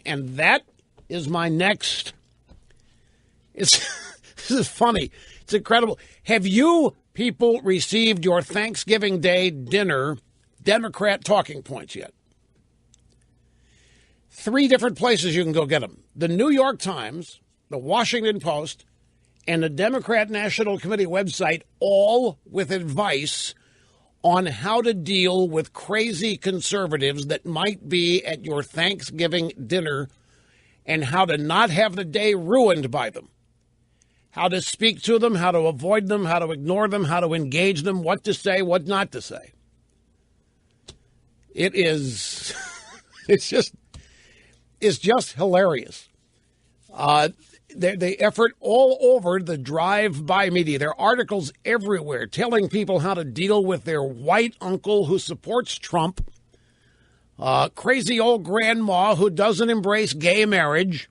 And that is my next. This is funny. It's incredible. Have you people received your Thanksgiving Day dinner Democrat talking points yet? 3 different places you can go get them. The New York Times, the Washington Post, and the Democrat National Committee website, all with advice on how to deal with crazy conservatives that might be at your Thanksgiving dinner and how to not have the day ruined by them. How to speak to them, how to avoid them, how to ignore them, how to engage them, what to say, what not to say. It is, it's just hilarious. The effort all over the drive-by media. There are articles everywhere telling people how to deal with their white uncle who supports Trump, crazy old grandma who doesn't embrace gay marriage.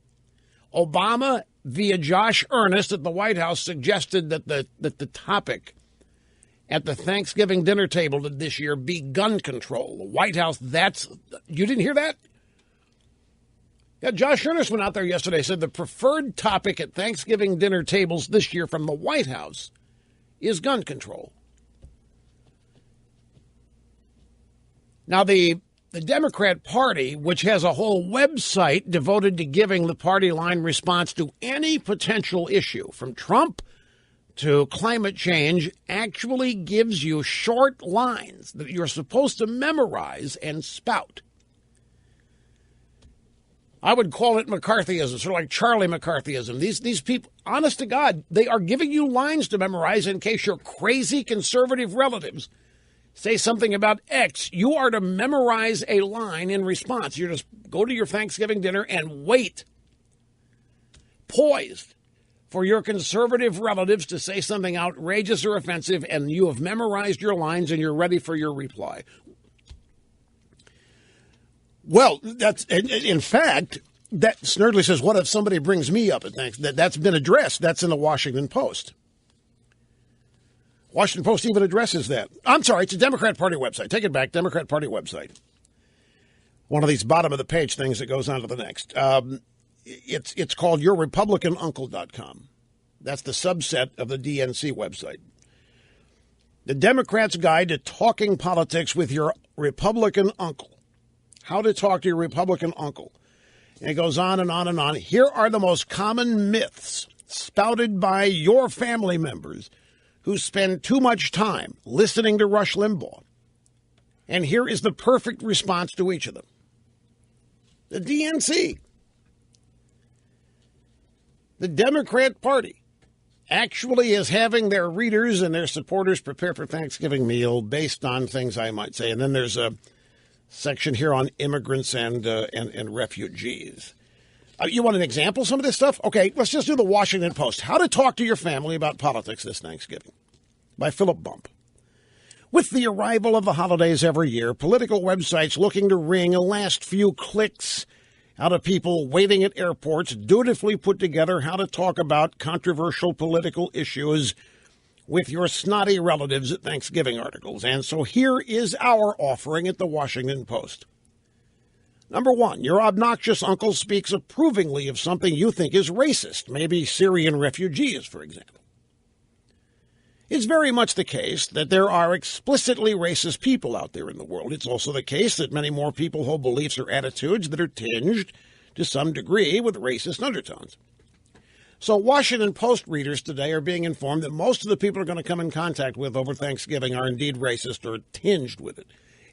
Obama, via Josh Earnest at the White House, suggested that the topic at the Thanksgiving dinner table this year be gun control. The White House, you didn't hear that? Yeah, Josh Earnest went out there yesterday, said the preferred topic at Thanksgiving dinner tables this year from the White House is gun control. Now, the Democrat Party, which has a whole website devoted to giving the party line response to any potential issue, from Trump to climate change, actually gives you short lines that you're supposed to memorize and spout. I would call it McCarthyism, sort of like Charlie McCarthyism. These people, honest to God, they are giving you lines to memorize in case your crazy conservative relatives say something about X. You are to memorize a line in response. You just go to your Thanksgiving dinner and wait, poised, for your conservative relatives to say something outrageous or offensive, and you have memorized your lines and you're ready for your reply. Well, that's, in fact, that Snerdley says, what if somebody brings me up at Thanksgiving? That's been addressed. That's in the Washington Post. Washington Post even addresses that. I'm sorry, it's a Democrat Party website. Take it back, Democrat Party website. One of these bottom-of-the-page things that goes on to the next. It's called yourrepublicanuncle.com. That's the subset of the DNC website. The Democrats' Guide to Talking Politics with Your Republican Uncle. How to talk to your Republican uncle. And it goes on and on and on. Here are the most common myths spouted by your family members who spend too much time listening to Rush Limbaugh. And here is the perfect response to each of them. The DNC. The Democrat Party actually is having their readers and their supporters prepare for Thanksgiving meal based on things I might say. And then there's a section here on immigrants and refugees. You want an example of some of this stuff? Okay, let's just do the Washington Post. How to talk to your family about politics this Thanksgiving by Philip Bump. With the arrival of the holidays every year, political websites looking to wring a last few clicks out of people waiting at airports dutifully put together how to talk about controversial political issues with your snotty relatives at Thanksgiving articles. And so here is our offering at the Washington Post. Number 1, your obnoxious uncle speaks approvingly of something you think is racist, maybe Syrian refugees, for example. It's very much the case that there are explicitly racist people out there in the world. It's also the case that many more people hold beliefs or attitudes that are tinged to some degree with racist undertones. So Washington Post readers today are being informed that most of the people are going to come in contact with over Thanksgiving are indeed racist or tinged with it,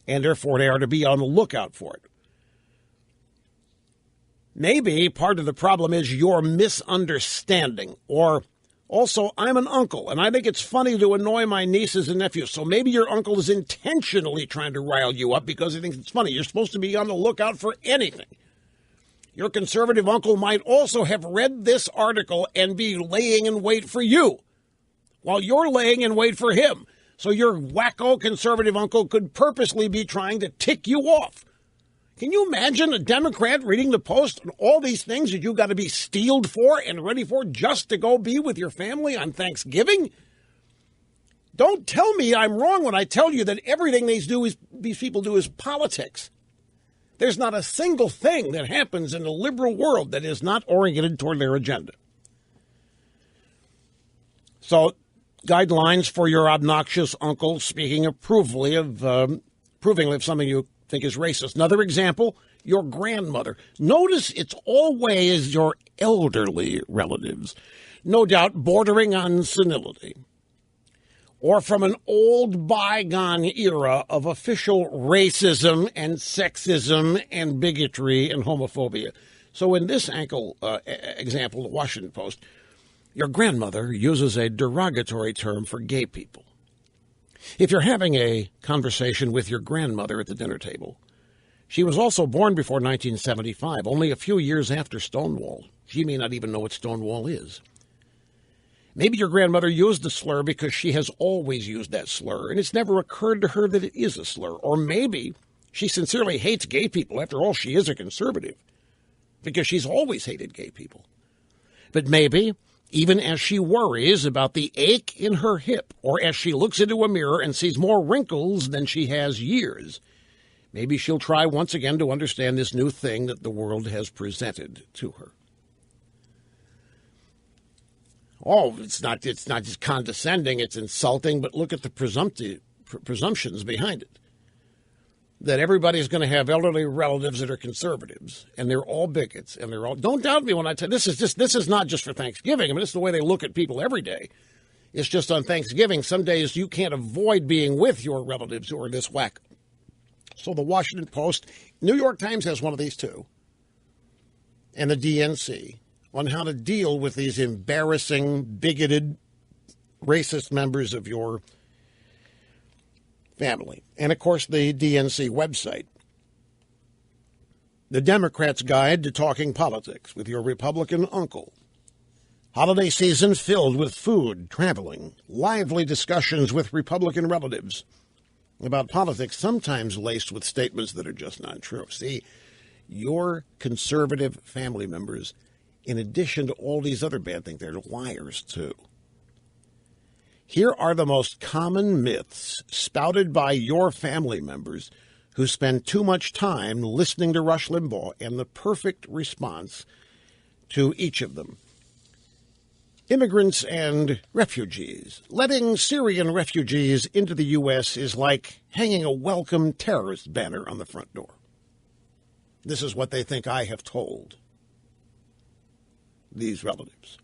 and therefore they are to be on the lookout for it. Maybe part of the problem is your misunderstanding, or also, I'm an uncle, and I think it's funny to annoy my nieces and nephews. So maybe your uncle is intentionally trying to rile you up because he thinks it's funny. You're supposed to be on the lookout for anything. Your conservative uncle might also have read this article and be laying in wait for you while you're laying in wait for him. So your wacko conservative uncle could purposely be trying to tick you off. Can you imagine a Democrat reading the Post and all these things that you've got to be steeled for and ready for just to go be with your family on Thanksgiving? Don't tell me I'm wrong when I tell you that everything these people do is politics. There's not a single thing that happens in the liberal world that is not oriented toward their agenda. So, guidelines for your obnoxious uncle speaking approvingly of something you think is racist. Another example, your grandmother. Notice it's always your elderly relatives, no doubt bordering on senility, or from an old bygone era of official racism and sexism and bigotry and homophobia. So in this example, the Washington Post, your grandmother uses a derogatory term for gay people. If you're having a conversation with your grandmother at the dinner table, she was also born before 1975, only a few years after Stonewall. She may not even know what Stonewall is. Maybe your grandmother used the slur because she has always used that slur, and it's never occurred to her that it is a slur. Or maybe she sincerely hates gay people. After all, she is a conservative, because she's always hated gay people. But maybe, even as she worries about the ache in her hip, or as she looks into a mirror and sees more wrinkles than she has years, maybe she'll try once again to understand this new thing that the world has presented to her. Oh, it's not just condescending, it's insulting, but look at the presumptions behind it. That everybody's going to have elderly relatives that are conservatives, and they're all bigots, and they're all, don't doubt me when I tell you, this is not just for Thanksgiving. I mean, it's the way they look at people every day. It's just on Thanksgiving, some days you can't avoid being with your relatives who are this whack. So the Washington Post, New York Times has one of these too, and the DNC, on how to deal with these embarrassing, bigoted, racist members of your family. And, of course, the DNC website. The Democrats' Guide to Talking Politics with Your Republican Uncle. Holiday season filled with food, traveling, lively discussions with Republican relatives about politics, sometimes laced with statements that are just not true. See, your conservative family members, in addition to all these other bad things, they're liars, too. Here are the most common myths spouted by your family members who spend too much time listening to Rush Limbaugh, and the perfect response to each of them. Immigrants and refugees. Letting Syrian refugees into the U.S. is like hanging a welcome terrorist banner on the front door. This is what they think I have told these relatives.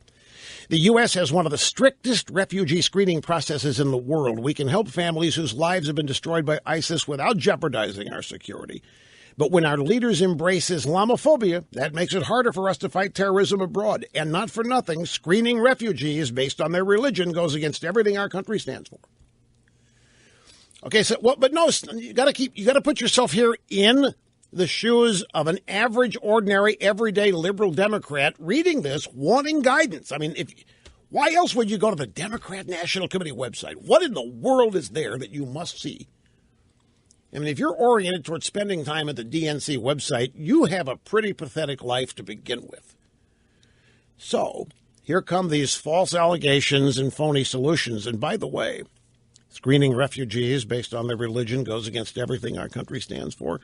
The U.S. has one of the strictest refugee screening processes in the world. We can help families whose lives have been destroyed by ISIS without jeopardizing our security. But when our leaders embrace Islamophobia, that makes it harder for us to fight terrorism abroad. And not for nothing, screening refugees based on their religion goes against everything our country stands for. Okay, so but no, you got to put yourself here in the shoes of an average, ordinary, everyday liberal Democrat reading this, wanting guidance. I mean, why else would you go to the Democrat National Committee website? What in the world is there that you must see? I mean, if you're oriented towards spending time at the DNC website, you have a pretty pathetic life to begin with. So, here come these false allegations and phony solutions. And by the way, screening refugees based on their religion goes against everything our country stands for.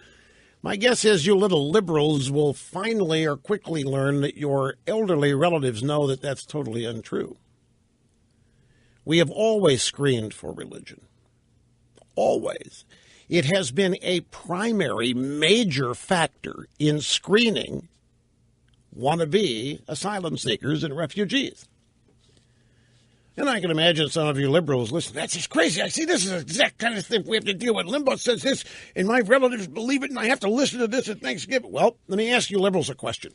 My guess is you little liberals will finally or quickly learn that your elderly relatives know that that's totally untrue. We have always screened for religion. Always. It has been a primary major factor in screening wannabe asylum seekers and refugees. And I can imagine some of you liberals listening, that's just crazy. I see this is the exact kind of thing we have to deal with. Limbaugh says this, and my relatives believe it, and I have to listen to this at Thanksgiving. Well, let me ask you liberals a question.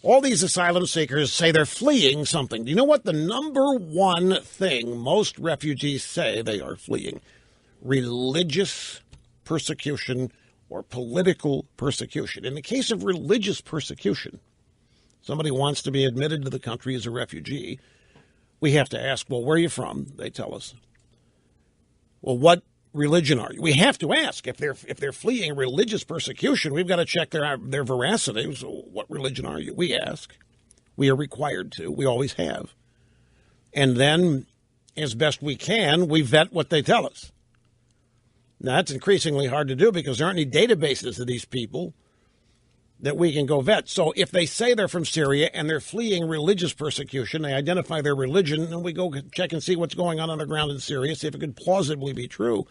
All these asylum seekers say they're fleeing something. Do you know what the number one thing most refugees say they are fleeing? Religious persecution or political persecution. In the case of religious persecution, somebody wants to be admitted to the country as a refugee. We have to ask, well, where are you from? They tell us. Well, what religion are you? We have to ask. If they're fleeing religious persecution, we've got to check their veracity. So what religion are you? We ask. We are required to. We always have. And then, as best we can, we vet what they tell us. Now, that's increasingly hard to do because there aren't any databases of these people that we can go vet. So if they say they're from Syria and they're fleeing religious persecution, they identify their religion, and we go check and see what's going on the ground in Syria, see if it could plausibly be true.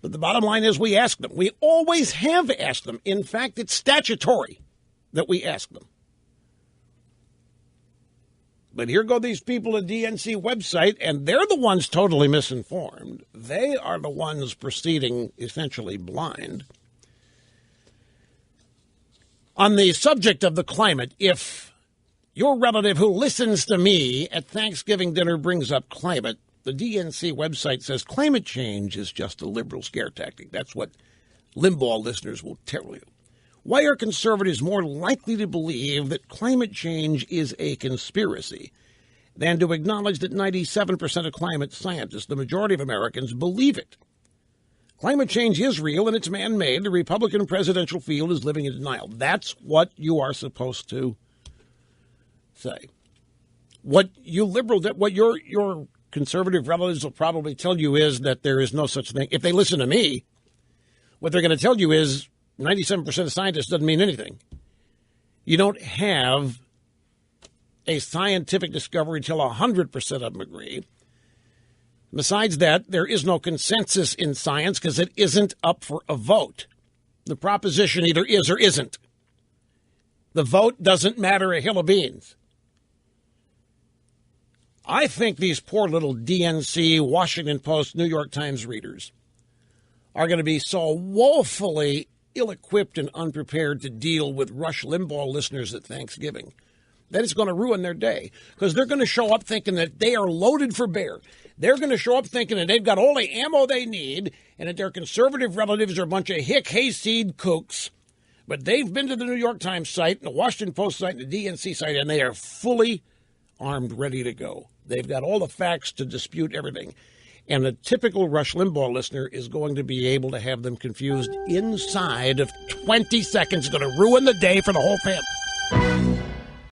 But the bottom line is we ask them. We always have asked them. In fact, it's statutory that we ask them. But here go these people at DNC website, and they're the ones totally misinformed. They are the ones proceeding essentially blind. On the subject of the climate, if your relative who listens to me at Thanksgiving dinner brings up climate, the DNC website says climate change is just a liberal scare tactic. That's what Limbaugh listeners will tell you. Why are conservatives more likely to believe that climate change is a conspiracy than to acknowledge that 97% of climate scientists, the majority of Americans, believe it? Climate change is real and it's man-made. The Republican presidential field is living in denial. That's what you are supposed to say. What your conservative relatives will probably tell you is that there is no such thing. If they listen to me, what they're going to tell you is 97% of scientists doesn't mean anything. You don't have a scientific discovery until 100% of them agree. Besides that, there is no consensus in science because it isn't up for a vote. The proposition either is or isn't. The vote doesn't matter a hill of beans. I think these poor little DNC, Washington Post, New York Times readers are going to be so woefully ill-equipped and unprepared to deal with Rush Limbaugh listeners at Thanksgiving that it's going to ruin their day, because they're going to show up thinking that they are loaded for bear. They're going to show up thinking that they've got all the ammo they need and that their conservative relatives are a bunch of hayseed kooks. But they've been to the New York Times site, and the Washington Post site, and the DNC site, and they are fully armed, ready to go. They've got all the facts to dispute everything. And a typical Rush Limbaugh listener is going to be able to have them confused inside of 20 seconds. It's going to ruin the day for the whole family.